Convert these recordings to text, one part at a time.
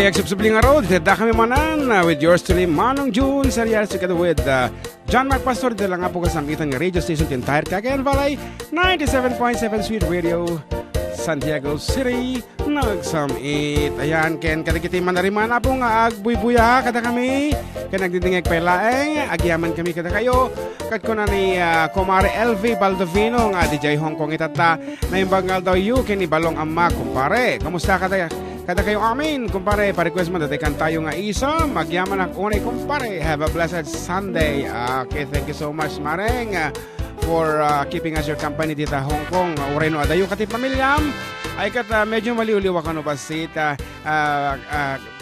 Okay, agsubsubling araw, dito kami manan with yours truly, Manong June, Serial, together with John Mark Pastor, dito lang nga po kasamitan ng radio station the entire Cagayan Valley, 97.7 Sweet Radio, Santiago City, nagsamit. Ayan, ken kadagiti manariman na po nga agbuy-buya kada kami, ken nagdidingeg pailaeng, agyaman kami kada kayo, kad ko na ni Komare LV Baldovino nga DJ Hong Kong itata, na imbangal daw you, ken ibalong amma, kumpare, kamusta kada kayo amin, kumpare, pa-request mo dati kan tayo nga isa, magyaman ang unay kumpare. Have a blessed Sunday. Okay, thank you so much, Mareng, for keeping us your company dito Hong Kong. Ureno adayo kati pamilyam. Ay kat medyo maliw-liwa ka no basit.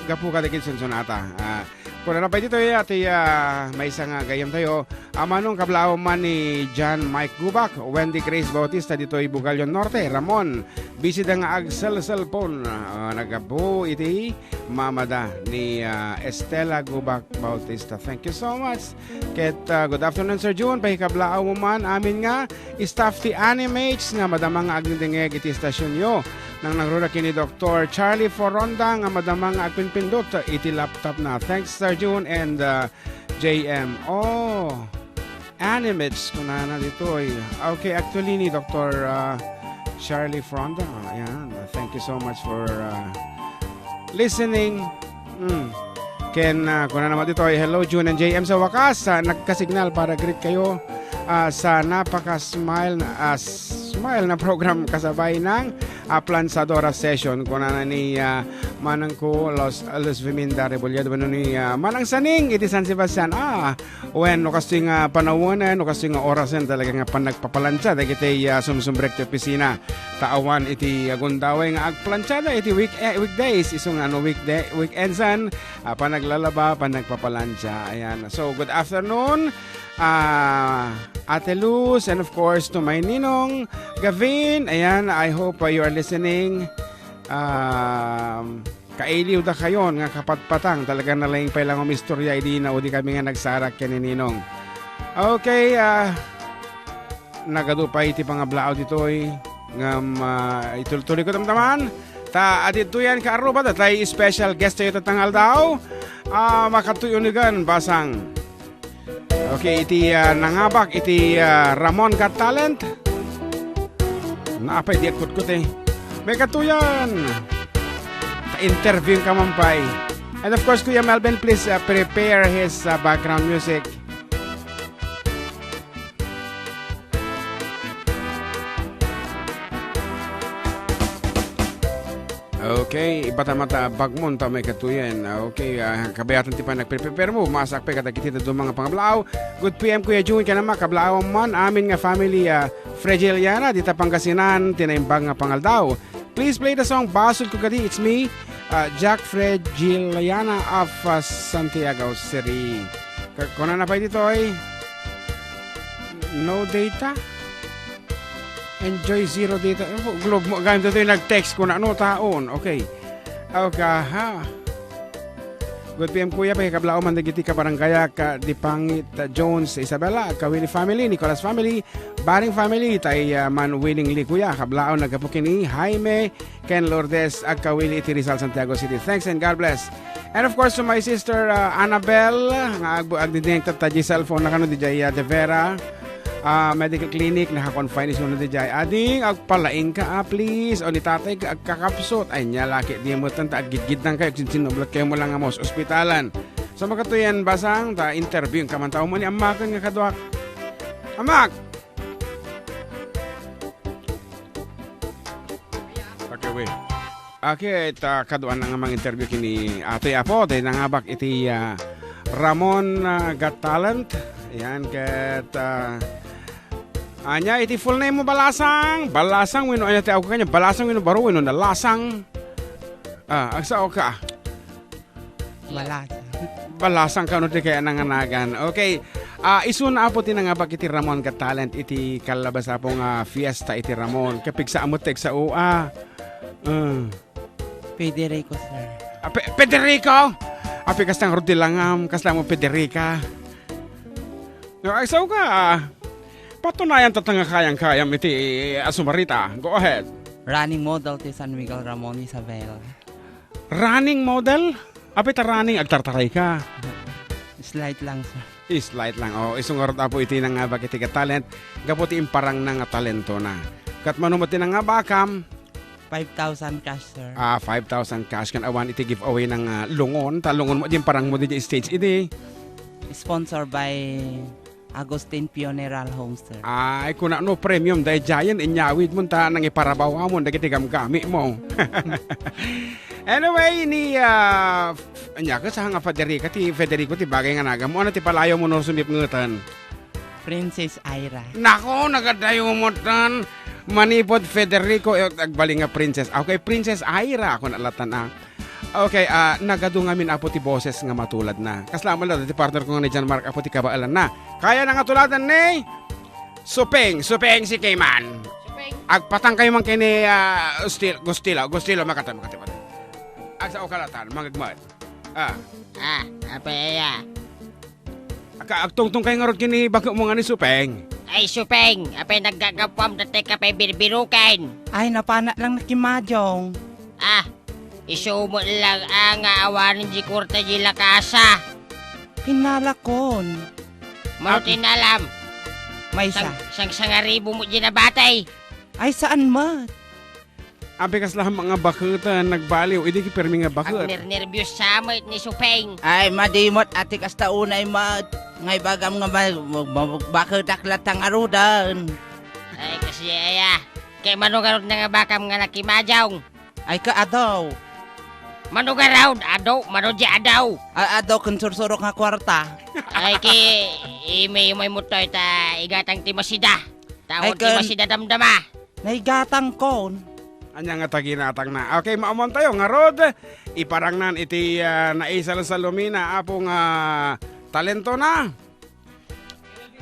Gapu ka dikit sunsunata. Kung na pa dito ati may isang gayam tayo. Manong kablao man ni John Mike Gubak, Wendy Grace Bautista dito Bugalyon Norte, Ramon bisida nga cellphone nagabu iti mamada ni Estela Gubak Bautista. Thank you so much. Ket good afternoon Sir June, pahikablao mo man amin nga staff ti Animates nga madamang agdingeg iti stasyon yo nang nagrura kini Dr. Charlie Foronda nga madamang agpinpindot iti laptop na. Thanks Sir June and JM. Animates ko na dito ay. Okay, actually ni Dr. Charlie Foronda. Ayan. Thank you so much for listening. Ken ko na naman dito ay hello June and JM sa wakas. Nagkasignal para greet kayo sa napaka-smile na program kasabay ng Plansadora session ko na ni manang ko Los Viminda Rebolledo ni manang saning iti San Sebastian when no kasing panawonan no kasing orasan talaga nga panagpapalansya dagiti sumsumbrek ti opisina taawan iti agundaway nga agplansyada iti weekdays isong weekendsan panaglalaba panagpapalansya. Ayan, so good afternoon Ate Luz, and of course to my ninong Gavin. Ayan, I hope you are listening. Kailiw da kayon nga kapatpatang talaga na lang pa lang istorya idi na udi kami nga nagsarak ken ninong. Okay, nagadupa iti pangablao ditoy ngam ituloy ko tamtaman. Ta adito yan ka aruba tay special guest tayo tatangal daw. Makatuyo ni gan basang. Okay, iti nangabak, iti Ramon Got Talent. Naapay, di akut-kut eh. May katuyan. Ka-interview ka mampay. And of course, Kuya Melvin, please prepare his background music. Okay, ipatamata bagmon ta may katuyan. Okay, kabayatan ti pa nagprepare mo, masak pa katakiti do mga pangablao. Good PM Kuya June kanama kablao man amin nga family Fragiliana dita Pangasinan tinaimbang nga pangaldaw. Please play the song Basod ko kadi. It's me, Jack Fragiliana of Santiago City. Kuna na pa dito ay no data. Enjoy zero data. Globe mo gamit ito yung nag-text ko na ano taon. Okay. Okay. Good PM Kuya. Pagkablao man nagiti ka barangaya ka Dipangit Jones Isabela. Kawili family. Nicolas family. Baring family. Tay man willingly Kuya. Kablao nagkapukini. Jaime Ken Lourdes. Ag Kawili iti Rizal Santiago City. Thanks and God bless. And of course to my sister Annabelle. Agdiding tataji cellphone na kano di Jaya De Vera. Medical clinic naka-confine iso na di jay. Ading agpalaing ka please. O ni tatay agkakapsot. Ay niya laki di mo tanta agigid ng kayo. Sinoblat kayo mo lang amos ospitalan. So makatuyan basang ta interview ka man tao mo ni amakan nga kaduak. Amak! Okay wait. Okay, ta kaduan nga mga interview kini atoy apo. Dahil nangabak iti Ramon Got Talent. Ayan ket anya iti full name mo balasang wino anya ti ako kanya balasang wino baro wino na lasang agsao ka balasang ka no ti kaya nanganagan. Okay, isun apo ti nangabak iti Ramon Got Talent iti kalabas apong fiesta iti Ramon kapigsa amot tek sa Federico sir. Federico api kastang rodilangam kaslang mo Federica. No, agsaw ka patunayan tatanga kayang-kayam iti Asumarita. Go ahead. Running model ti San Miguel Ramon Isabel. Running model? Apit running, agtartaray ka. Slight lang, sir. Is-light lang. Isungarot apo iti na nga bakit ka talent. Gaputi imparang na nga talento na. Kat manumati na nga bakam. 5,000 cash, sir. 5,000 cash kan awan iti giveaway ng lungon. Talungon mo din parang mo di stage iti. Sponsored by Agustin Funeral Home, sir. Ay, kuna no premium dahil giant inyawid mo ta nang iparabaw mo dagiti gamgami mo. Anyway, ni anya ka sa nga Federico ti bagay nga naga mo ano ti palayo mo no sumip ngutan. Princess Ira. Nako, nagadayo mo tan. Manipod Federico agbali nga princess. Okay, Princess Ira ako nalatan Okay, nagadu nga min apo ti boses nga matulad na. Kaslaman lang ti partner ko nga ni John Mark apo ti kabaalan na. Kaya na nga tuladan ni Supeng si Kayman. Supeng. Agpatang kayo man kini Gustilo makatan. Asa o kalatan magagmat. Apaya. Agtungtong kayo nga rod kini bago mo nga ni Supeng. Ay, Supeng, apay naggagapam dati ka pa'y birbirukan. Ay, napana lang nakimadyong. Iso mo lang ang awanin di kurta di lakasa. Pinalakon. Marutin alam. May isa. Sang sangaribo mo di na batay. Ay, saan mat? Abi kas lang mga bakutan nagbaliw. Idi ki permi nga bakut. Ang nervyos sa amoy ni Supeng. Ay, madimot ati kasta unay mat. Ngay bagam nga bakit aklatang arudan. Ay, kasi kay manugarod na nga bakam nga nakimadyong. Ay, kaadaw. Manugarod, adaw, manudya adaw. Adaw kung sursurok nga kwarta. Ay, may mutoy ta igatang timasida. Ay, Tawon timasida damdama. Naigatang kon. Anya nga taginatang na. Okay, maamon tayo nga rod. Iparang nan iti naisal sa lumina apong talento na.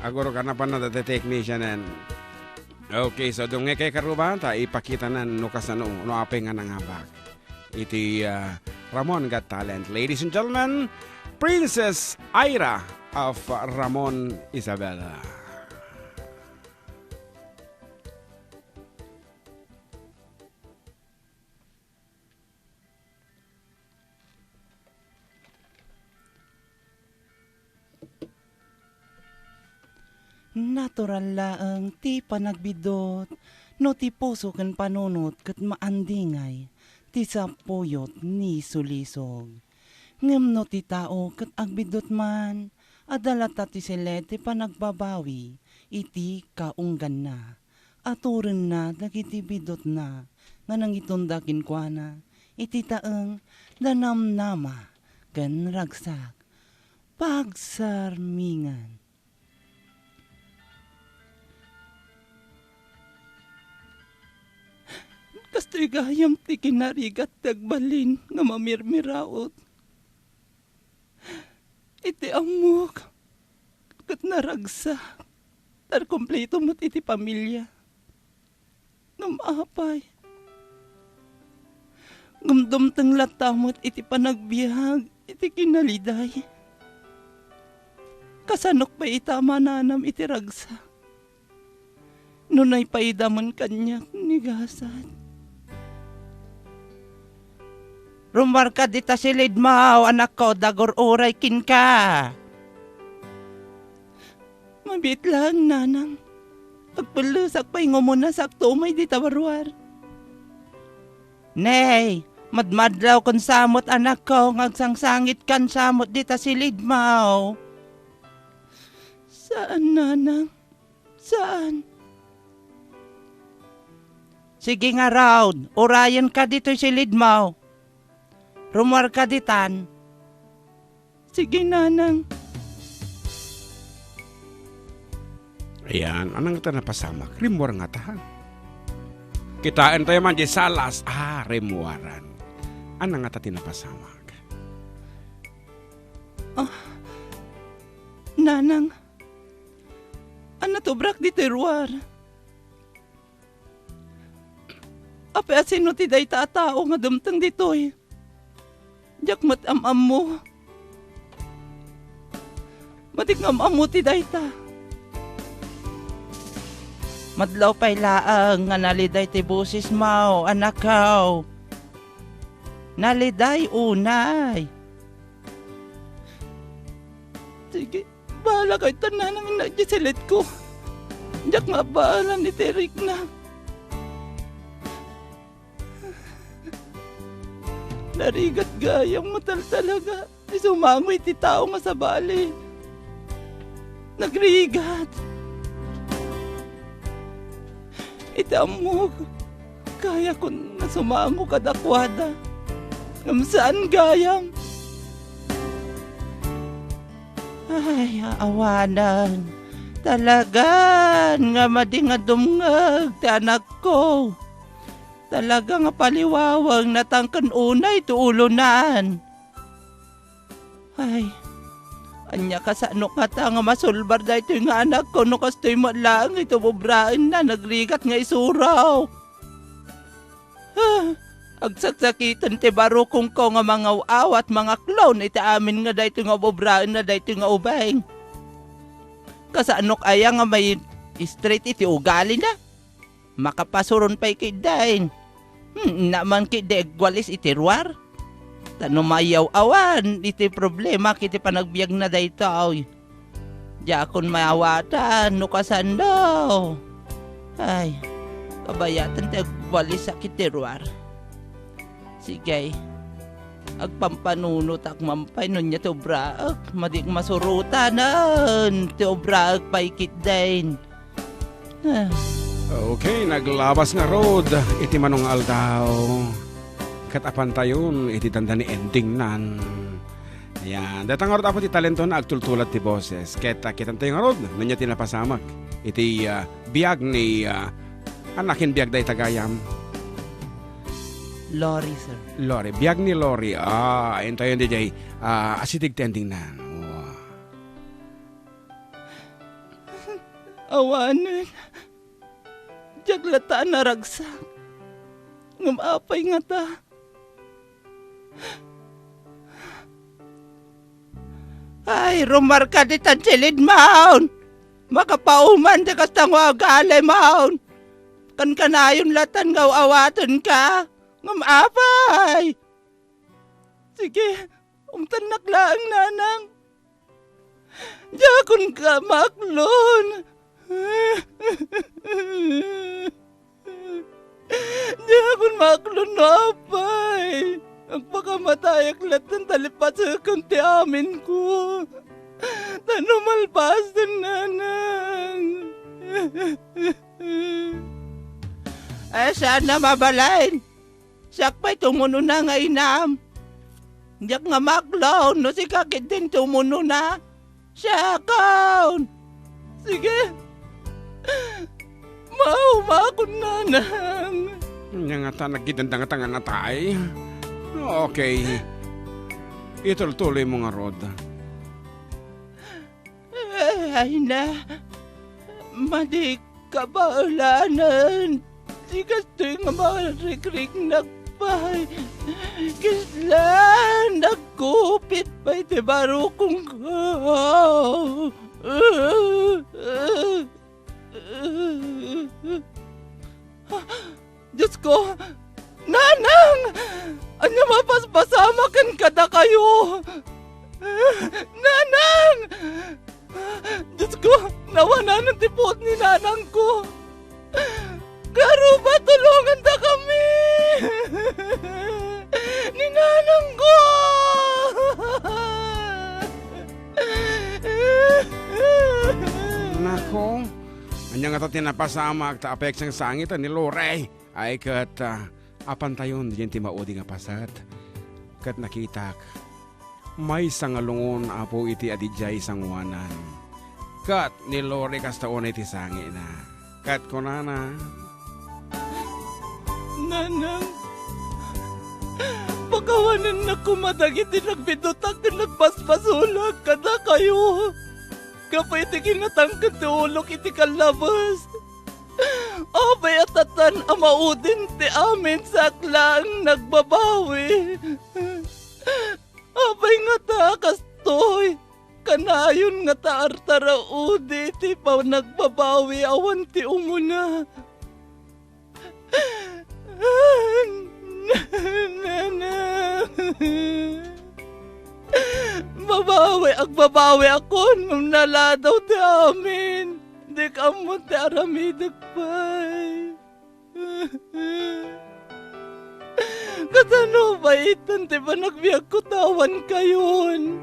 Aguro ka na pa na dati technician. Okay, so doon nga kay karubahan ta ipakita na nukas na no apeng nga nangabak. Iti Ramon Got Talent. Ladies and gentlemen, Princess Ira of Ramon Isabela. Natural laang ti panagbidot, no ti puso ken panunot ket maandingay, ti sapuyot ni sulisog. Ngem no ti tao ket agbidot man, adalata ti sile ti panagbabawi, iti kaunggan na. Aturen na dagiti bidot na, nga nangitundakin kwa na, iti taeng danamnama, ken ragsak, pagsarmingan. Kasto'y gayam ti kinarigat tagbalin nga mamirmiraot. Iti amok, kat naragsak, tar kompleto mo't iti pamilya. Ngumapay. Gumdumtang latamot iti panagbiag, iti kinaliday. Kasanok pa itama nanam iti ragsak. Nunay paidamon kanyak ni gasad. Rumar ka dita silid mo, anak ko, dagor oray kin ka. Mabit lang, nanang. Pagpalusak pa ingo mo na sakto, may dita warwar. Nay, madmadlaw kon samot anak ko, ngagsangsangit kan samot dita silid mo. Saan, nanang? Saan? Sige nga raw, orayan ka dito silid mo. Rumar ka ditan. Sige, nanang. Ayan, anong ito napasamak? Rimwar nga ta. Kitaan tayo man di salas. Rimwaran. Anong nga ta tinapasamak? Nanang. Ano to, brak dito ruwar? Ape asino ti day tao nga dumtang dito eh. Diyak matamam mo. Matik ngamam mo ti dayta. Madlaw pa'y laang nga naliday ti busis mo, anak ko. Naliday unay. Sige, bahala kayo tanan ang inagisilit ko. Diyak nga bahala ni Terik na. Narigat gayang matal talaga. Sumangoy ti tao nga sa bali. Nagrigat. Itamog. Kaya ko na sumango kadakwada. Saan gayam? Ay, awanan. Talagan nga madingadumngag ti anak ko. Talaga nga paliwawang natangkan unay tuulunan. Ay, anya ka sa ano ka ta nga masulbar da ito nga anak ko no kastoy mo lang ito bubraan na nagrigat nga isuraw. Agsaksakitan ti barukong ko nga mga uaw at mga clown iti amin nga dayto nga bubraan na dayto nga ubeng. Kasanok aya nga may straight iti ugali na. Makapasuron pa ikidain. Naman kidegwalis iti ruwar. Tano mayaw awan iti problema kiti panagbiag na dayto. Diakon maawatan no kasando. Ay, kabayatan ti agwalis sa kiti ruwar. Sige, agpampanunot ak mampay nun niya ti obraak. Madik masurutanan ti obraak paikit din. Okay, naglabas nga road. Iti manong aldaw. Katapan tayon, iti tanda ni ending nan. Ayan, datang nga road apo ti talento na agtultulat ti boses. Kita tayo nga road, nanya tinapasamak. Iti biyag ni anakin biyag day tagayam. Lori, sir. Lori, biyag ni Lori. Ito yun DJ. Asitig tending nan. Awanan. Jaglata na ragsak. Ngumapay nga ta. Ay, rumar ka di tansilid, maun. Makapauman di kastang wagale, maun. Kan kanayon latan ngaw awatan ka. Ngumapay. Sige, umtanaklaan nanang. Jakon ka maklon. Jakon maklon napay. Ang pagkamatayak latan talipat sa kunti amin ko. Tanumalpas din nanang. Sana mabalain. Sakpay tumuno na nga inam. Diyak nga maklaw no si kakit din tumuno na. Siyakaw. Sige. Maumakon na nang. Yang nga ta nagkitandang tangan na tay. Okay. Ituloy mo nga rod. Ay na. Madik kabaulanan. Di kastoy nga marikrik nagpay. Kislan nagkupit pa'y ti barukong ko. Diyos ko, nanang! Anya mapaspasamakan kada kayo! Nanang! Diyos ko, nawanan ng tipot ni nanang ko! Garo ba tulungan ta kami? Ni nanang ko! Nako, anya nga ta tinapasama at apek sang sangit ni Lore. Ay kat apan tayon diyan ti maudi nga pasat. Kat nakitak may sangalungon apo iti adijay sangwanan. Kat ni Lore kastaon iti sangi na. Kat kunana. Nanang, pagkawanan na kumadagit din nagbidutak din nagpaspasulag kada kayo. Kapay iti kinatangkad ti ulok iti kalabas. Abay atatan amaudin ti amin saklang nagbabawi. Abay nga ta kastoy. Kanayon nga ta artaraudi ti pa nagbabawi awan ti umuna. Nanang. Babawi ako nung naladaw ti amin. Di ka mo ti aramidag pa'y. Katano ba itan ti ba nagbiag ko tawan kayon?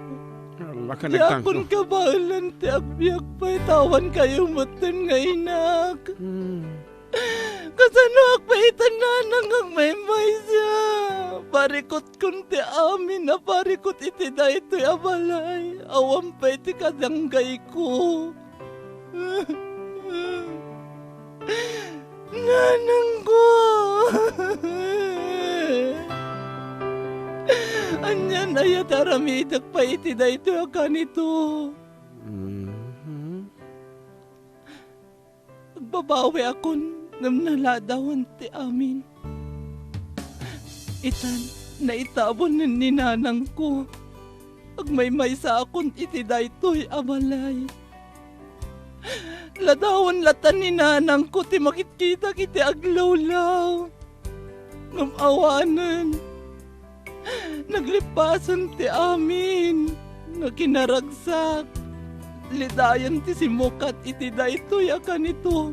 Laka Di nagtangko. akon kabalan ti agbiag pa'y tawan kayo mutin nga inak. Kasano akpaitan na nang may siya. Parikot kun ti amin na parikot iti da ito'y abalay. Awan pa iti kadanggay ko. Nanang ko. Anyan ayat aramidak pa iti da ito'y akanito. Agbabawi akon ngam naladawan ti amin. Itan, naitabon ni nanang ko. Agmaymay sa akon iti daytoy abalay. Ladawan latan ni nanang ko ti makitkita kiti aglawlaw. Ngam awanan. Naglipasan ti amin. Nga kinaragsak. Lidayan ti simukat iti daytoy akanito.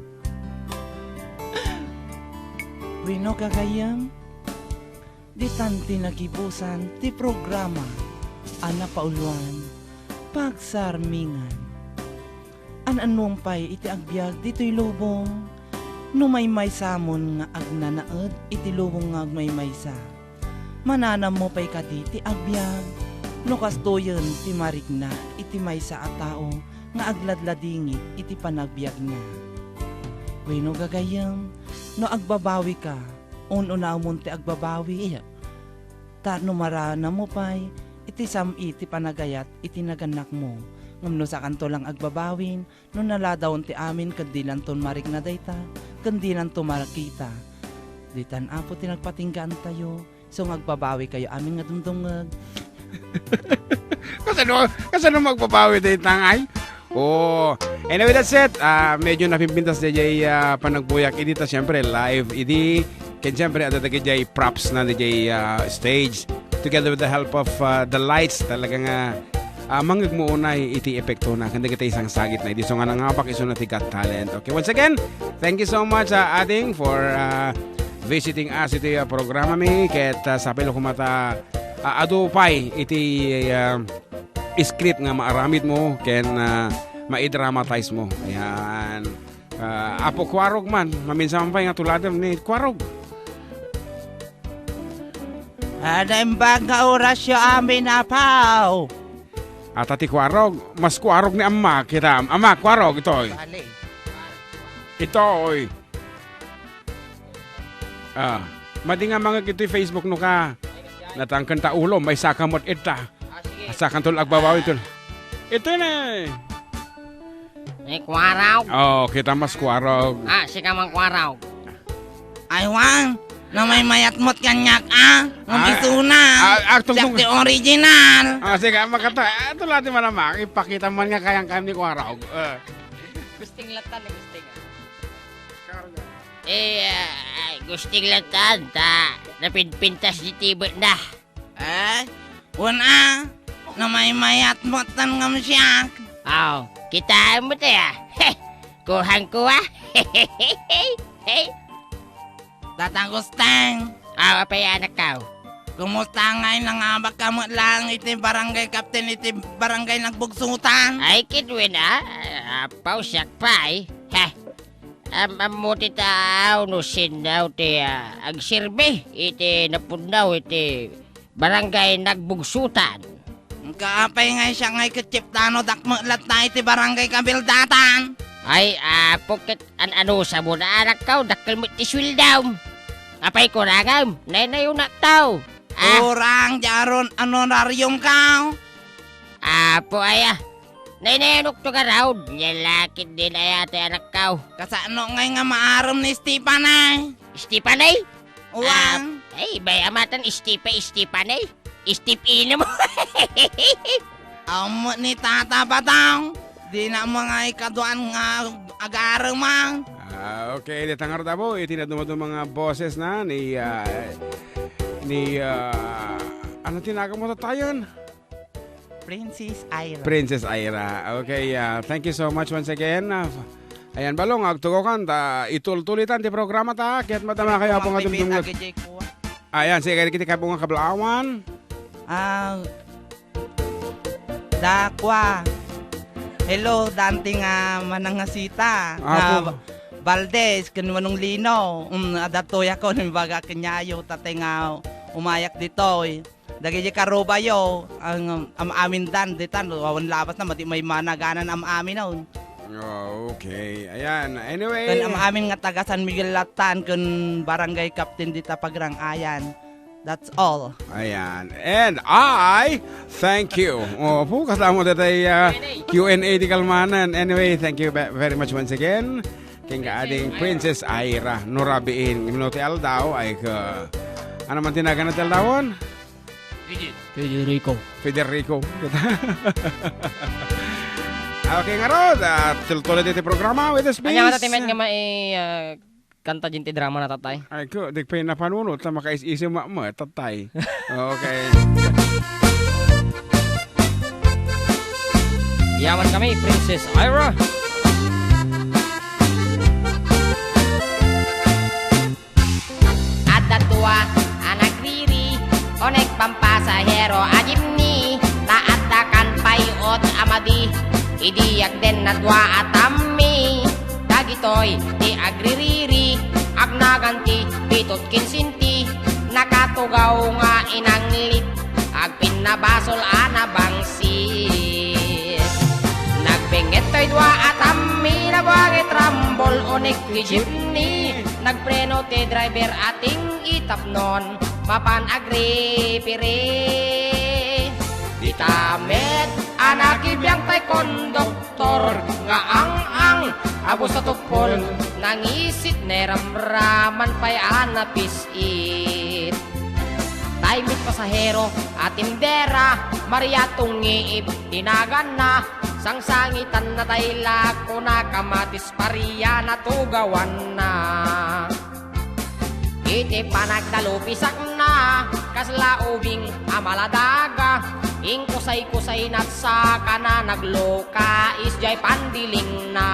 Wino kagayam, di tanti nagibusan ti programa, ana pauluan, pagsarmingan. Ananong pay iti agbyag dito'y lubong, numaymay samon nga agnanaed iti lubong nga agmaymay sa. Mananam mo pay kadi ti agbyag, no kastoyen ti marigna iti maysa a tao nga agladladingit iti panagbyag na. Wino gagayam, no agbabawi ka, una mo ti agbabawi, no marana mo pa'y, iti iti panagayat, iti naganak mo. Ngam no sa kanto lang agbabawin, no naladawon ti amin, kandilan ton marig na dayta, kandilan to marakita. Ditan apo ti nagpatinggaan tayo, so agbabawi kayo amin nga dumdungag. Kasano magpapawi tayo tangay? Oh, anyway, that's it. Medyo napimpintas na jay panagbuyak. Idi ta siyempre live. Idi, ken siyempre ada jay props na jay stage. Together with the help of the lights. Talaga nga manggag mo unay iti epekto na. Kanda kita isang sagit na. Idi so nga nangapak iso na ti Got Talent. Okay, once again, thank you so much Ading for visiting us iti programa mi. Ket sa pilo kumata adupay iti script nga maaramid mo ken ma-dramatize mo. Ayan. Apo Kwarog man. Maminsan pa nga tuladam ni Kwarog. Ada imbag nga oras yung amin apaw. At ati Kwarog. Mas Kwarog ni Ama. Kita. Ama, Kwarog. Ito. Ito. Madi nga mga kito'y Facebook no ka. Natangkan ta ulo. May sakamot ita. Asakan tol agbabawi tol. Ito na. Kwaraw. Oh, kita mas Kwarog. Sika mang kwaraw. Aywang, na may mayat mo't kanyak Ang isuna. Tungtong. Sakti original. Sige, makata. Ito natin malamak. Ipakita man nga kayang kami ni Kwarog. Gusting latan. Gusting latan. Napinpintas di tibet na. Una, na may mayat mo't ngam siya. Kita mo tayo. Kuhang kuha. Tatangustang. Apa yung anak kau? Kumusta ngayon nangabak ka mo lang iti barangay captain iti barangay nagbugsutan? Ay, kitwin pausyak pa Amuti tao no sindaw ti agsirbi iti napundaw iti barangay nagbugsutan. Kaapay nga siya ngay kitsiptano dakmulat na iti barangay kabildatan. Ay, pukit ano sa muna anak kau dakkel mo iti swildaw. Apay kurangam, nainayo na tao. Kurang jaron honorarium kau. Apo nainayunok to ka raw. Nyalakit din ayate anak kau. Kasano ngay nga maaram ni Stepanay? Stepanay? Uwang. Ay, bayamatan Stepanay. Step ina mo. Amo ni tata bataw. Di na mga ikaduan nga agarang mang. Okay, di tangar tabo. Itinad naman mga boses na ni ni, ano tinaga mo tayon? Princess Ira. Princess Ira. Okay, thank you so much once again. Ayan, balong, agtugokan, itultulitan ti programa ta, kaya't matama kayo po nga dumdungot. Ayan, sige, kita kayo po nga kablawan. Dakwa. Hello, dante nga manangasita. Apo. Valdez, kanwanong lino. Adatoy ako, baga kanyayo, tatay nga umayak dito. Dagi karoba yo, ang amin dan, ditan, wawan labas na, mati may managanan amin nun. Okay, ayan. Anyway. Kan amin nga taga San Miguel Latan, kan barangay captain dita pagrang ayan. That's all. Ayan. And I thank you. Po, kasama dito ay Q&A di kalmanan. Anyway, thank you very much once again. King ading Princess Ira Norabiin. Minuti aldaw ay ka... Ano man tinagan na taldawon? Federico. Okay nga rod. Tuloy dito programa with the space. Kanya matatimet nga kanta din ti drama na tatay. Ay ko, di pa yung napanunod. Tama kais-isip mo, tatay. Okay. Yaman kami, Princess Ira. At datua, anak riri, onek pampasahero, ajimni, taatakan payot amadi, idiyak den na dua atami, dagitoy, ti agririri, agnaganti, pitot kinsinti, nakatugaw nga inanglit, agpinabasol anabangsit. Nagbengetoy dua atami, nabagit rambol, onek ti jeepney, nagpreno ti driver ating itapnon, mapan agripiri. Ditamet, anak ibiyang tay konduktor, nga ang abos sa tupol, nangisit neramraman pa'y anapisit. Taymit pasahero at tindera, Maria tungiib, tinagan na, sangsangitan na tayla ko na kamatis pariya na tugawan na. Iti panagdalupisak na, kasla ubing amaladaga, ingkusay-kusay nat sa kana nagloka, isjay pandiling na.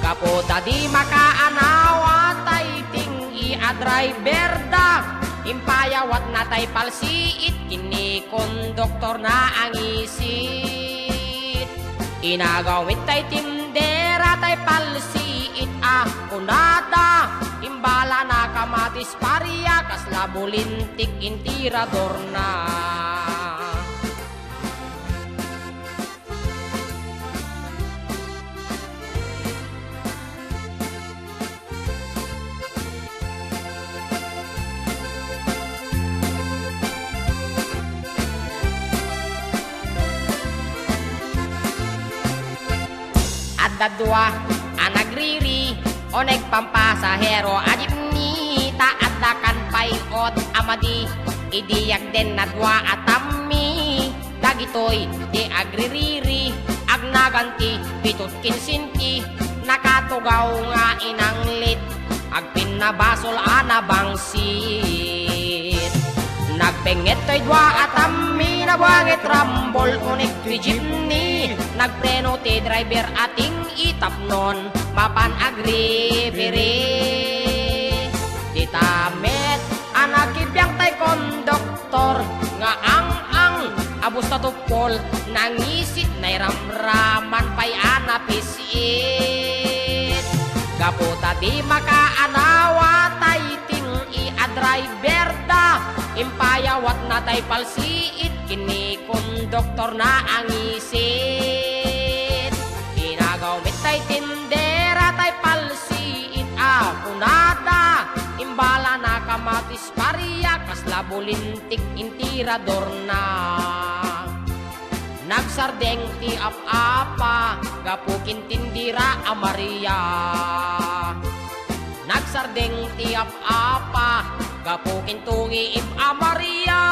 Kaputa di makaanawa, tay ting i-driver da, impayawat na tay palsiit, kini konduktor na ang isit. Inagawit tay tindera, tay palsiit kunada, imbala na kamatis pariya, kasla bulintik intirador na. Dadwa anak riri, onek pampasahero ajipni, taadakan payot amadi, idiyak den na dua atami, dagitoy di agririri, agnaganti pitut kinsinti, nakatugaw nga inanglit, agpinabasol anabangsit. Nagbengetoy dua atami, nabangit rambol, unik tuy jeepney, nagpreno ti driver ating itapnon, mapan agripiri. Ditamet, anak ibiyang tay konduktor, nga ang abos na tupol, nangisit na ramraman pa'y anapisit. Kaputa di makaanawa, tay ting i-driver da, impayawat na tay palsiit, kini konduktor na ang isit. Inagawit tay tindera, tay palsiit kunada, imbala na kamatis pariya, kasla bulintik intirador na. Nagsardeng ti apa, gapukin tindira Maria. Nagsardeng ti apa, gapukin tungi Maria.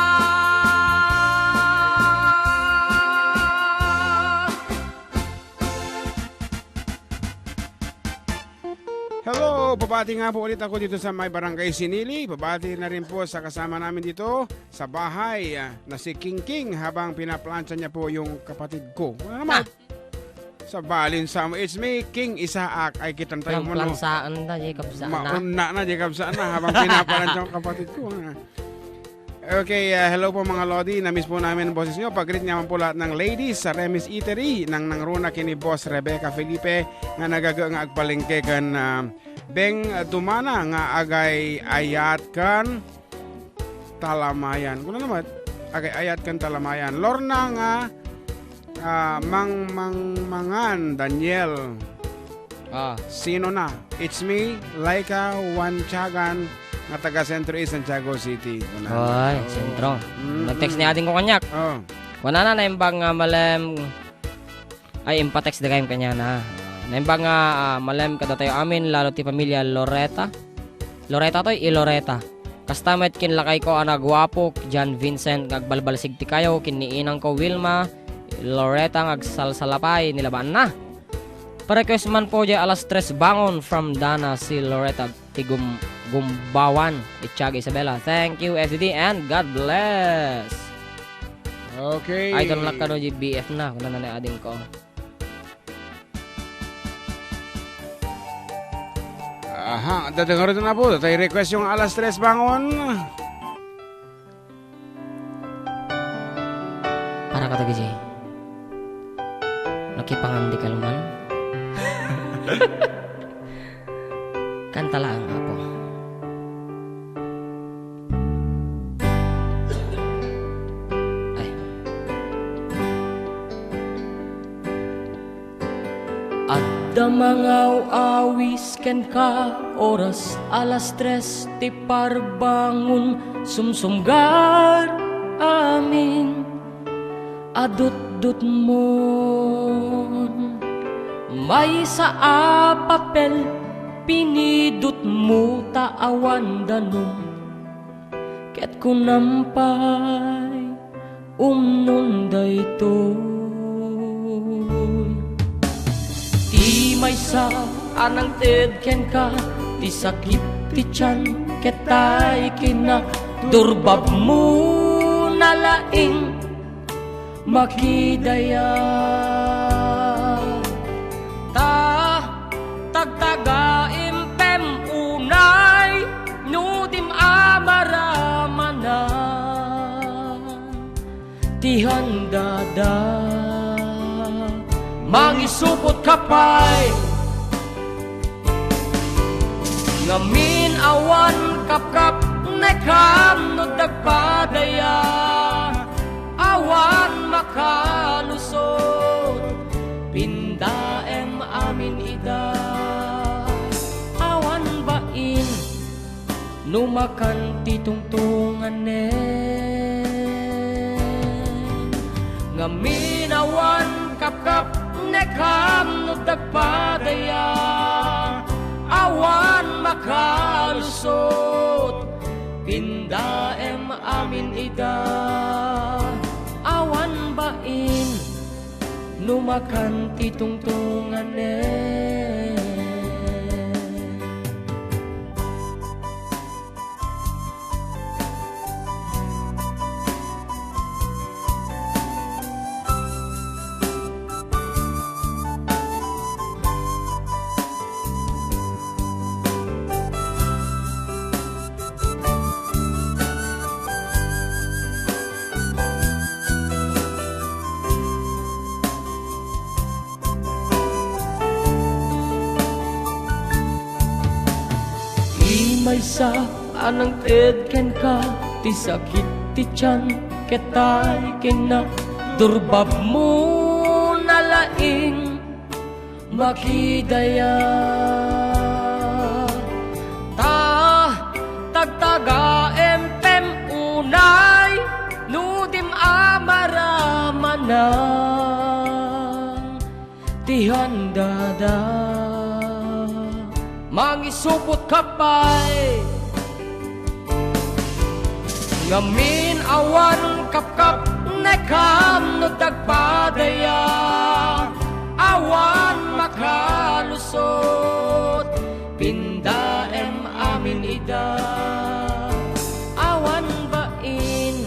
Hello, pabati nga po ulit ako dito sa may Barangay Sinili. Pabati na rin po sa kasama namin dito sa bahay na si King King habang pinaplansya niya po yung kapatid ko. Ano naman? Sa Balin Samo. It's me, King Isaak. Ay, kitang tayo mo. Plansaan na, Jacob, saan na? Mauna na, Jacob, saan na habang pinaplansya yung kapatid ko. Okay, hello po mga Lodi. Na-miss po namin ang boses nyo. Pag-greet naman po lahat ng ladies sa Remis Eatery ng nangruna kini Boss Rebecca Felipe nga nagaga nga agpalengke kan Beng Tumana nga agay ayat kan Talamayan. Kung naman, agay ayat kan Talamayan. Lorna nga Mangan Daniel. Sino na? It's me, Laika Wanchagan nga taga Centro East, Santiago City. Oy, sentro. Nag-text ni ating ko kanyak. Wala na naimbang malem ay impatext da kayong kanya na. Naimbang malem kada tayo amin lalo ti pamilya Loretta. Loretta toy Loretta. Kastamet kin lakay ko ana gwapo John Vincent ngagbalbalsig ti kayo kiniinang ko Wilma Loretta ngagsalsalapay nilaban na. Para-request man po dyan alas 3 bangon from Dana si Loretta Tigum Gumbawan, Itchag Isabela. Thank you, FDD, and God bless. Okay. Idol lang ka no, BF na. Kung na ading ko. Aha, dadang na po. Tayo request yung alas 3 bangon. Para ka tagay, nakipangandi ka naman. Kanta lang nga po. Da mangaw awis ken ka oras alas 3 ti parbangon sumsumgar amin adut-dut mo may sa papel pinidut mo taawan danum ket kunampay umnon dayto may sa anang ted ken ka ti sakit ti tiyan ketay kina durbab mo nalaing makidaya ta tagtaga impem unay nudim amaramana ti handada mangisupot kapay ngamin awan kapkap nekam no dagpadaya awan makalusot pindaem amin ida awan bain numakan titungtungan ne ngamin awan kapkap nekam no dagpadaya awan makalusot pindaem amin ida awan bain numakan titungtungan ne may sa anang ted ken ka ti sakit ti tiyan ketay kina durbab mo nalaing makidaya ta tagtaga empem unay nudim amaramana ti handada mangisupot kapay ngamin awan kapkap nekam no dagpadaya awan makalusot pindaem amin ida. Awan bain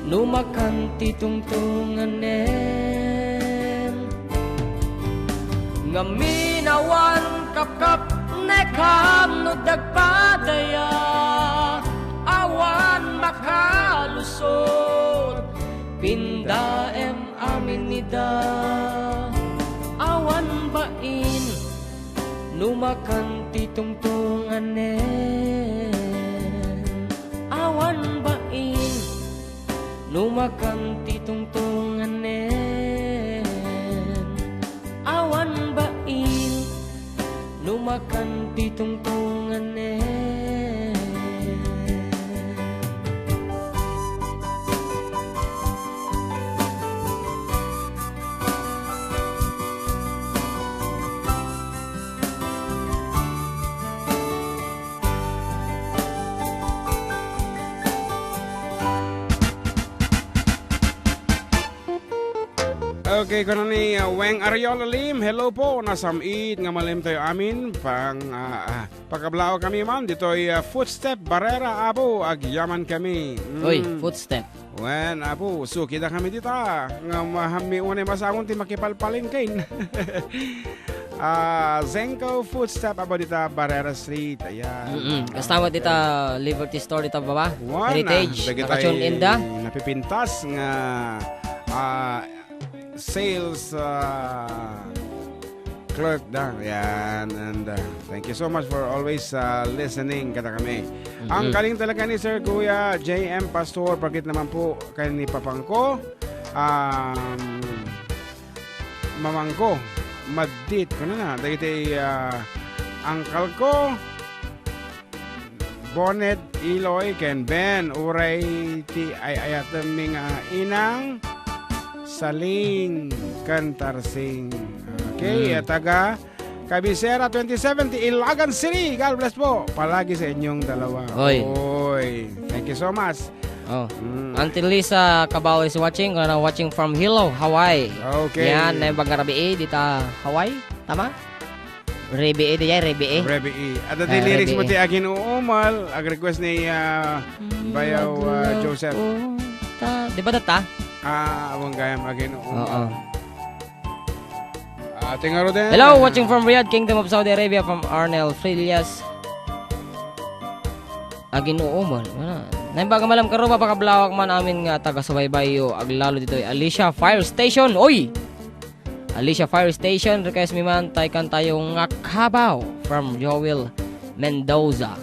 numakanti tungtunganen, ngaminawan kapkap nekam no dagpadaya. Awan makalusot pindaem amin nida. Awan bain numakanti tungtunganen, awan bain numakanti tungtunganen, awan bain numakanti tungtunganen. Okay, kono ni Weng Ariola Lim. Hello po, nasamid nga malim tayo amin. Pagkablao kami man, dito'y Footstep Barrera, abo, agyaman kami. Uy, Footstep. Wen, abo, so kita kami dito. Nga mahami unay masangon ti makipalpaling kain. Zenko Footstep, abo dito, Barrera Street. Ayan. Kasama dito, Liberty Store dito baba. Heritage, Dagitay nakatune in da. napipintas nga sales clerk da. Yan. And thank you so much for always listening kada kami. Ang kaling talaga ni Sir Kuya JM Pastor, pagkit naman po kay ni Papangko, mamangko, madit ko na dagiti angkal ko, Bonnet Iloy, Ken Ben, Uray, ti ayataming inang, Saling Cantarsing. Okay, taga Cabecera 2070 Ilagan City. God bless po. Palagi sa inyong dalawa. Oy. Thank you so much. Until Lisa Cabao is watching, watching from Hilo, Hawaii. Okay. Yan, na yung Rabi dita Hawaii. Tama? Rabi di yan, Rabi. At the lyrics mo ti agin uumal. Ag-request ni Bayaw Joseph. Di ba data? Awang gayam agin uumal. Tingaro din. Hello, watching from Riyadh, Kingdom of Saudi Arabia, from Arnel Frillas. Agin uumal. Naimbaga malam karo papakablawak man amin nga taga-subaybay yo aglalo dito Alicia Fire Station. Oy! Alicia Fire Station, request mi man taykan tayo nga Kabaw from Joel Mendoza.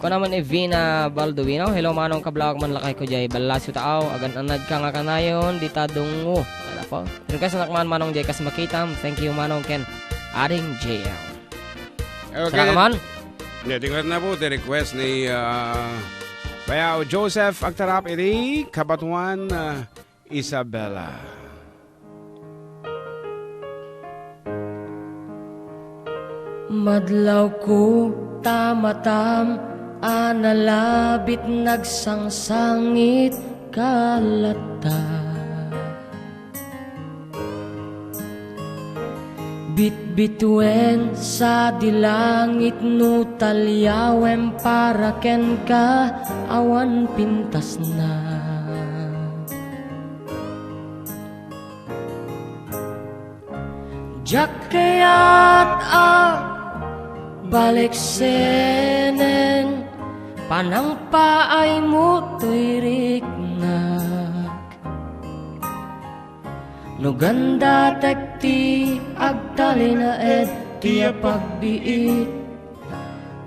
Ko naman Evina Balduino. Hello manong kablawak man lakay ko jay balasyo tao agan anad ka nga kanayon dita dungo. Ala po. Request nak man manong jay kas makitam. Thank you manong Ken adding JL. Okay. Sana man. Tingnan na po, request ni Bayaw Joseph Agtarap iri Kabatuan Isabela. Madlaw ko tamatam analabit nagsangsangit kalata. Bitbituen sa dilangit no talyawem para ken ka awan pintas na. Jak kayat balik senen panang paay mo tuirik na. No ganda tekti agtali na tiya pagbiit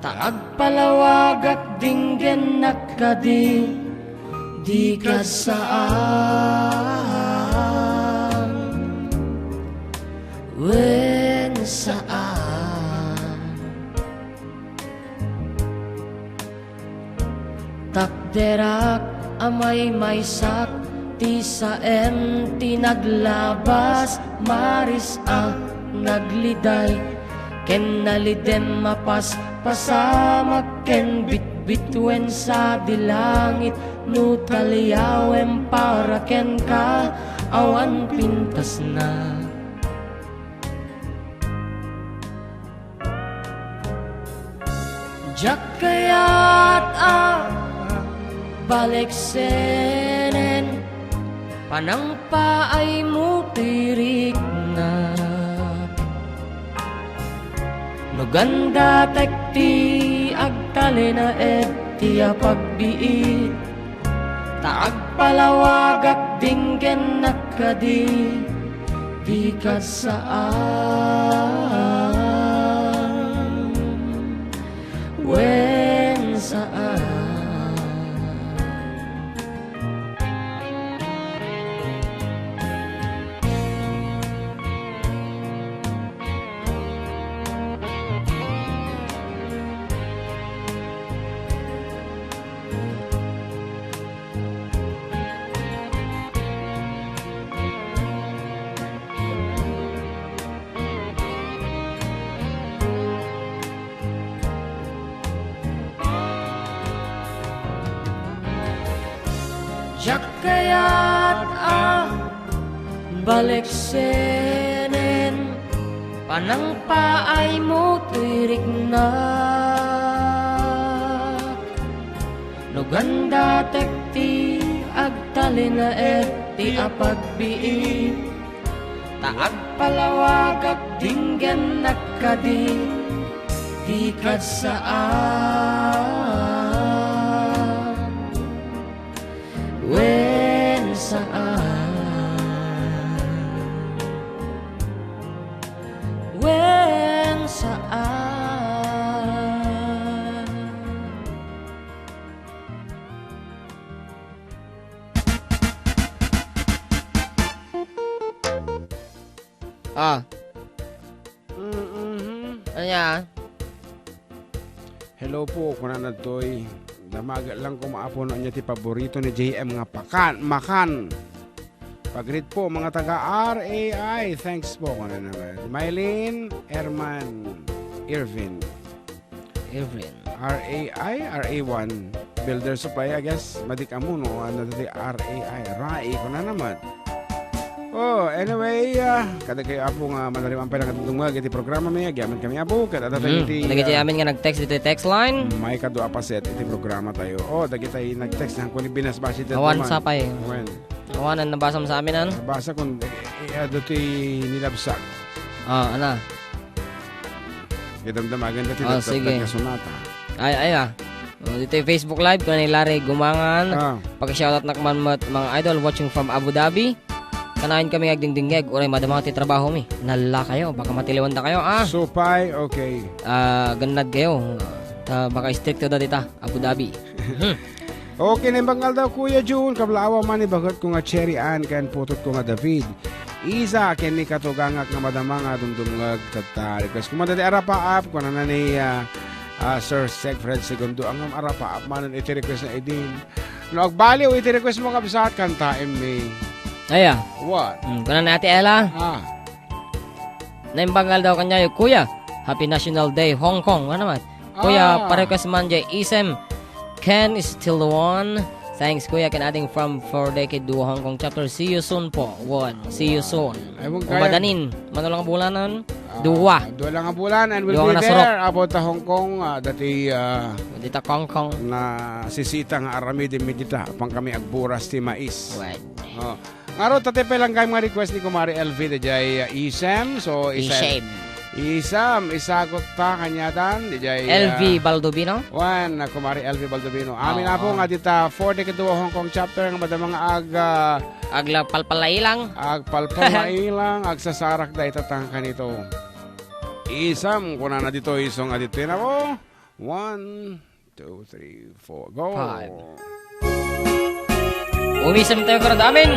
taag palawagak dinggen nakadi di ka saan wen saan takderak amay maysak ti saen ti naglabas maris nagliday ken nalidem mapas pasamak ken bitbitwen sa dilangit no taliyawem para ken ka awan pintas na. Jak kaya't balik senen panang paay mo tirik na nuganda tekti agtali na tiya pagbiit taag palawagak dinggen nakadi di ka saan wen saan Jak kaya't balik senen panang paay mo tirik na nuganda tekti agtali na ti apagbiit taag palawagak dinggan nakadi di ka saan wen saan wen saan ano yan? Hello po, kunan na to'y damaga lang ko maapon niya ti paborito ni JM nga makan. Pagread po mga taga RAI. Thanks po kunan naman. Mylene Erman Irvin. RAI 1 Builder Supply I guess. Madik amuno ano ti RAI kunan naman. Oh, anyway, kada kayo apo nga manariman pa nakatungag iti programa may agyaman kami apo kat atatay iti dagiti amin nga nag-text dito text line may kadua pa set iti programa tayo. Oh, dagiti nag-text nang kun binas basit dito. Awan sapay. When Awanan nabasa mo sa amin an? basa kun dito nilabsak. Ana. Gidamdamagan dito sige. kasunata. Ay dito yung Facebook Live kung Larry Gumangan. Pag-shoutout na kaman mga idol watching from Abu Dhabi. Kanain kami agdingdinggeg oray madama ti trabaho mi. Nalla kayo baka matiliwan da kayo Supay, okay. Ganad kayo. Baka stricto da dita Abu Dhabi. Okay na bangal daw Kuya June kablawa man ibagot ko nga Cherry Ann kan putot ko nga David. Isa ken ni katugangak nga madama nga dumdumngag tata request ko madali arapa up ko na ni Sir Segfred Segundo ang arapa up man iti request na edin. No agbaliw iti request mo kabsat kanta me. Aya. What? Kunan na Ate Ella. Naimbangal daw kanya yung Kuya. Happy National Day, Hong Kong. Ano naman? Kuya, pa-request man dyan. Isem, Ken is still the one. Thanks, Kuya. Ken adding from 4 decade duo Hong Kong chapter. See you soon po. What? See you soon. Umadanin. Mano lang ang bulanan? Dua lang ang bulan and we'll be there about the Hong Kong dati dita Hong Kong na sisita nga arami di medita pang kami agburas ti mais. Right. Ngaro tatepe lang kay mga request ni Kumari LV dejay Isam so Isam isagot ta kanyatan dejay LV Baldovino. Wan na Kumari LV Baldovino. Amin na po nga dita 4 decade Hong Kong chapter nga madamang agla palpalailang agpalpalailang agsasarak da itatang kanito. Isam kuna na dito isong adito na po. 1 2 3 4 go. 5 Umisam tayo karad amin.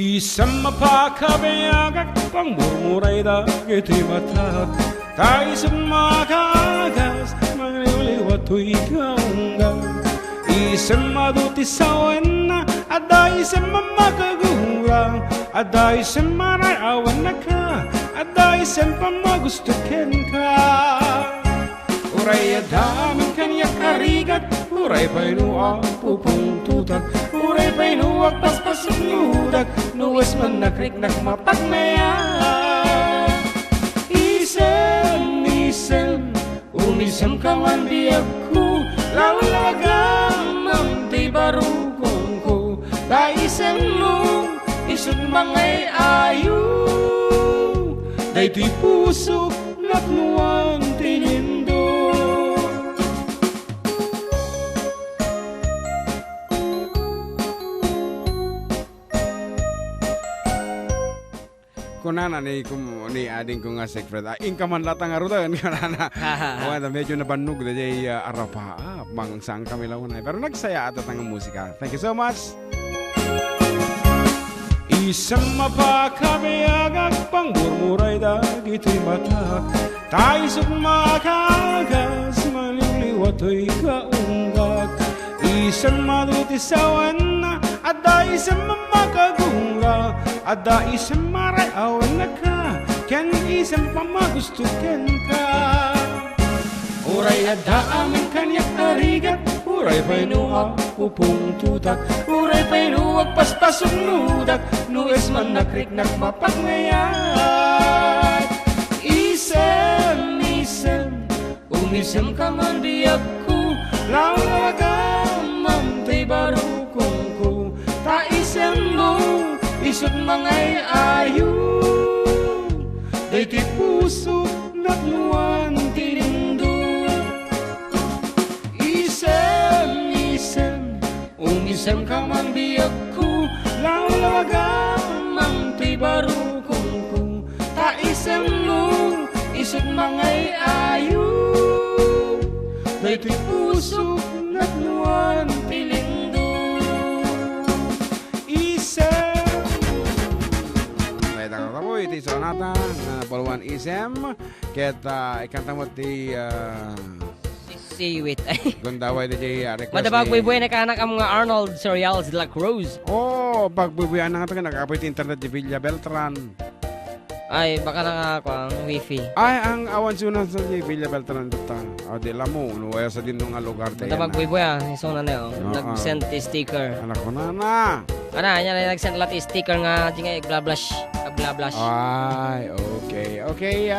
Isang mapakabiyagak pang murmuray da iti mata tayo sa makagas mangliwliwat to'y kaungga isang maduti sawan na aday sa mamakagurang aday sa mararawan na ka aday sa pamagustukin ka uray adamin kanyak arigat uray pa'y nuwa pupungtutak uray pa'y nuwag paspasok nudak Nuwes man nakriknak mapagmaya. Isem umisem ka man di ako lawlagang mamtay barugong ko. Daisem mo isut mangay ayo. Daytoy puso naknuang tinindo. Kunana ni ading ko nga secret. Inka man latang arutan kunana. Wala medyo nabanog na jay arapa. Bang sang kami launay. Pero nagsaya atat ang musika. Thank you so much. Isang mapakabayagag pang murmuray dagito'y mata. Tayo makagas maliliwato'y kaunggag. Isang madutisawan na ada isang mamakagungga. Ada isang marayawan na ka. Ken isang pamagustukin ka. Uray ada amin kanyak arigat. Uray pa'y nuwag upong tutak. Uray pa'y nuwag paspasong nudak. Nuwes man nakriknak mapagngayat. Isem umisem ka man di ako lawlagang mamtay barukong ko. Taisem mo isut mangay ayo. Daytoy puso nakluan tinindo. Umisem ka man di ako lawlagang mamtay barukong ko. Taisem mo isut mangay ayo. Daytoy puso nakluan tinindo. Iti sonata na Palawan Isem kita ikanta mo ti siwit gundaway di request madabag buhay na kanak ang mga Arnold Cereals de la Cruz. Pagbubuyan na nga ito nag-apoy internet di Villa Beltran. Ay baka na ang wifi. Ay ang awan sunan sa di Villa Beltran dito. Di lamo nuwaya sa din nga lugar tayo. Madabag buhay isong na niyo nag-send sticker. Anak ko na. Nya nag-send lat sticker nga di nga iglablash. Ay, okay.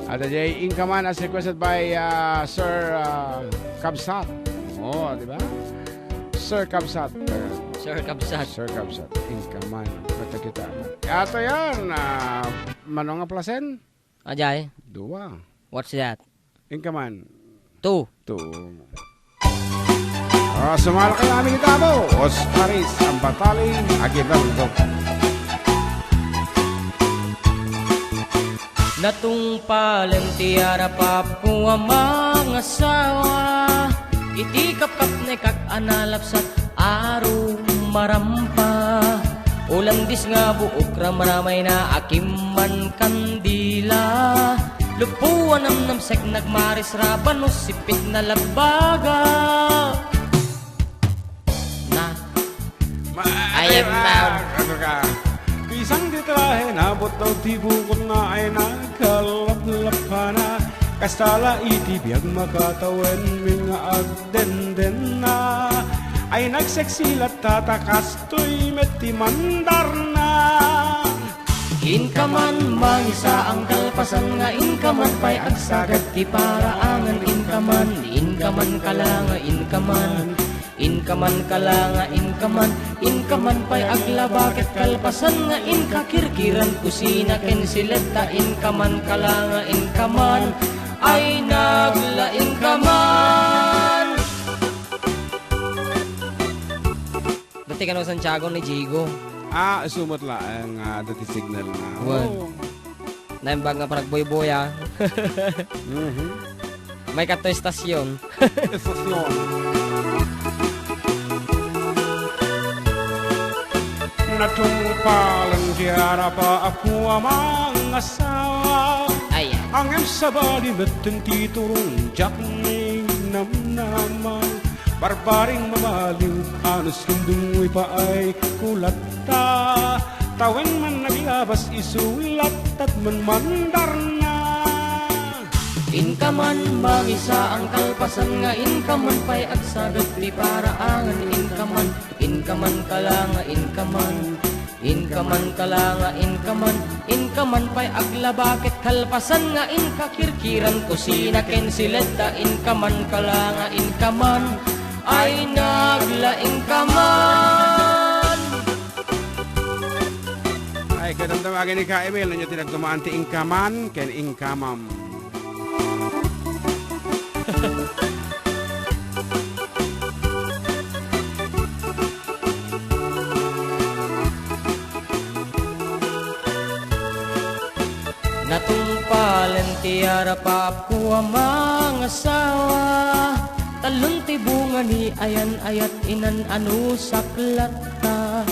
Ada jay inkaman as requested by Sir Kabsat. Di ba? Sir Kabsat. Inkaman. Kata kita. Ato yan. Manong aplasen? Ajay. 2. What's that? Inkaman. 2. Sumala kayo aming itabo. Oscaris, ang batali, agibando. Natungpalan ti arapap ko ang mga asawa. Itikap-kap na kak analapsat aro marampa. Ulandis nga buok ramaramay na akimman kandila. Lupuan ang namsek nagmaris raban o sipit na labaga. I am now. Isang titrahe na botaw tibukot na ay nakalap-lap ka na. Kastala itibiyag makatawen mga agden-den na. Ay nagseksilat tatakas to'y meti mandar na. Inkaman mangisa ang kalpasan nga inkaman pa'y agsagat ti paraangan inkaman kalanga inkaman kalanga inkaman pa'y aglabaket kalpasan nga inkakirkiran kusina ken sileta inkaman kalanga inkaman ay nagla inkaman. Dati ka no Santiago ni Jigo. Sumot lang ang dati signal na. Naimbag nga panagboy-boya. May kato estasyon. Natungpalan tiara pa ako amang asawa. Ang sabali meteng titurong jak ni namnaman. Barbaring mamaliw anos hindungoy pa ay kulata. Tawen man naglabas isulat at manmandar na. Inkaman mangisa ang kalpasan nga inkaman pa'y agsagat di paraangan inkaman kalanga Inkaman kalanga, inkaman pa'y aglabakit kalpasan nga inkakirkiran kusina ken sileta. Inkaman kalanga, inkaman ay naglaing kaman. Ay, kadamdamagin ni Ka Emil, nanyo tinagdumaan ti inkaman, ken inkamam. Natumpalen ti arapap ko ang mga asawa. Talon ti bunga ni ayan ayat inan anu saklat ta.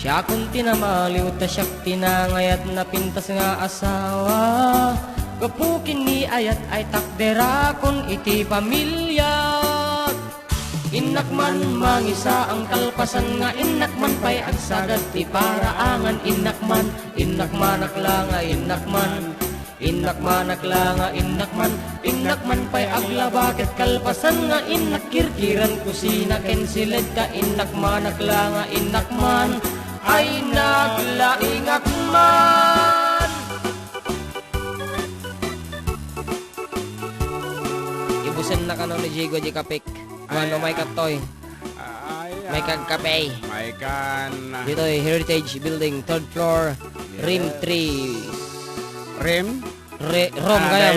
Siya kung tinamaliw ta siyak tinangayat na pintas nga asawa. Kapukin ni ayat ay takdera kon iti pamilya. Inakman mangisa ang kalpasan nga inakman pa'y agsagad ti paraangan. Inakman aklanga, inakman aklanga, inakman pa'y aglabakit kalpasan nga inakirkiran kusina ken silid ka. Inakman aklanga, inakman ay naglaing akman. Ibusen na ka ni Jigo di kapik. Ano may katoy? May kagkape. May kan... Dito Heritage Building, 3rd floor, Rim 3. Rim? Rom kaya,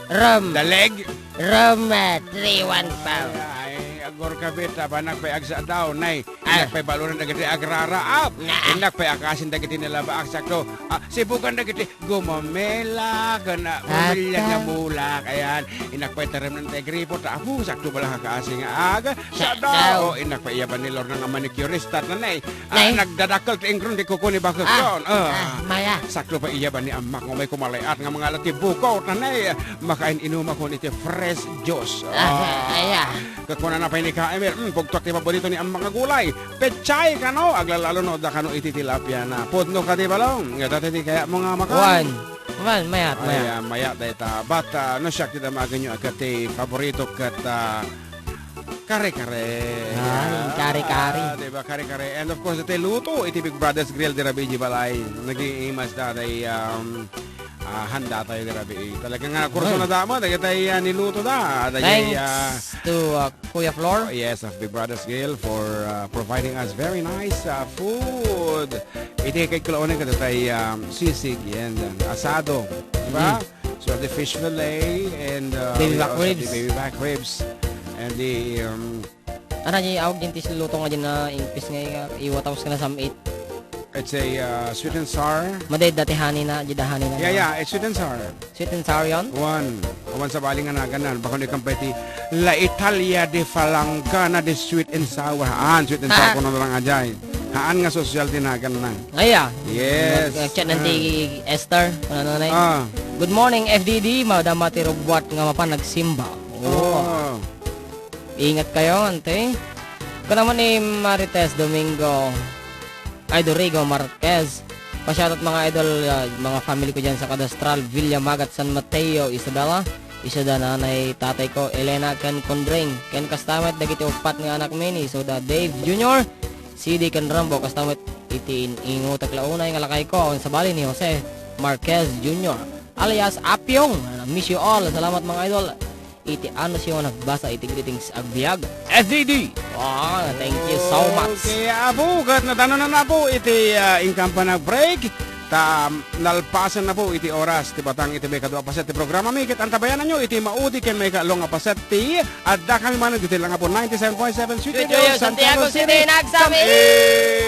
Rom. Daleg? Rom 315. Ay, agor kabit, banak pa'y agsa daw, nay. Inak pa'y baluran na giti agraraap. Inak pa'y akasin na giti nilaba aksakto. Sibukan na giti gumamela, gana, pamilya nga mulak. Ayan, inak pa'y tarim ng tegripo, taapu, sakto bala kakaasin nga aga. Sa daw, inak pa'y iyaban ni Lord ng manicurista na nay. Nagdadakal ti ingron, di kukuni bakit yun. Maya. Sakto pa iyaban ni amak nga may kumalayat nga mga lati buko. Nanay, makain inuma ko niti fresh juice. Kakuna na pa ni Ka Emil, pugtok ti paborito ni ang mga gulay. Pechay ka no, aglalalo no, da ka no iti tilapia na. Pudno ka di balong, nga dati di kaya mo nga makan. Mayat. Mayat data. But, no siya kita maganyo agad ti paborito kat kare-kare. Kare-kare. Diba, kare-kare. And of course, iti luto, iti Big Brothers Grill di Rabiji Balay. Nag-iimas datay handa tayo di Rabi. Talagang kurso na damo, dahil tayo niluto da. Thanks to Kuya Flor. Yes, of Big Brothers Grill for providing us very nice food. Iti kay kulaunin ka tayo sisig and asado. Diba? So the fish fillet and baby back ribs. The baby back ribs. And the ano niya awag din ti luto nga din na impis nga iwataws ka na samit. It's a sweet and sour. Maday dati hani na, jidahani na. Yeah, it's sweet and sour. Sweet and sour yon? One sa baling nga ganan. Baka ni kampeti La Italia de Falangana de sweet and sour. Sweet and sour ko na lang ajay. Haan nga social tinagan na. Aya. Yes. Chat nanti Esther. Ano na Good morning FDD. Madama ti robot nga mapan nagsimba. Ingat kayo, ante. Kung naman ni Marites Domingo, Dorigo Marquez, pa-shoutout mga idol, mga family ko dyan sa Cadastral, Villa Magat, San Mateo, Isabela, isa da nanay tatay ko, Elena Ken Condring, Ken Kastamet, dagiti upat nga anak mini, so da Dave Jr., CD Ken Rambo, Kastamet, itiin ingutak launay nga lakay ko, ang sabali ni Jose Marquez Jr., alias Apyong. Miss you all, salamat mga idol. Iti ano siya nagbasa, iti greetings agbiag FDD. Thank you so much. Okay, apo, kat natano na po iti income pa nag-break. Nalpasan na po iti oras ti batang iti may kadwa paset ti programa mi ket antabayan nyo iti maudi ken may kalong paset ti adda kami man dito lang po 97.7 Sweet Radio Santiago City nagsami.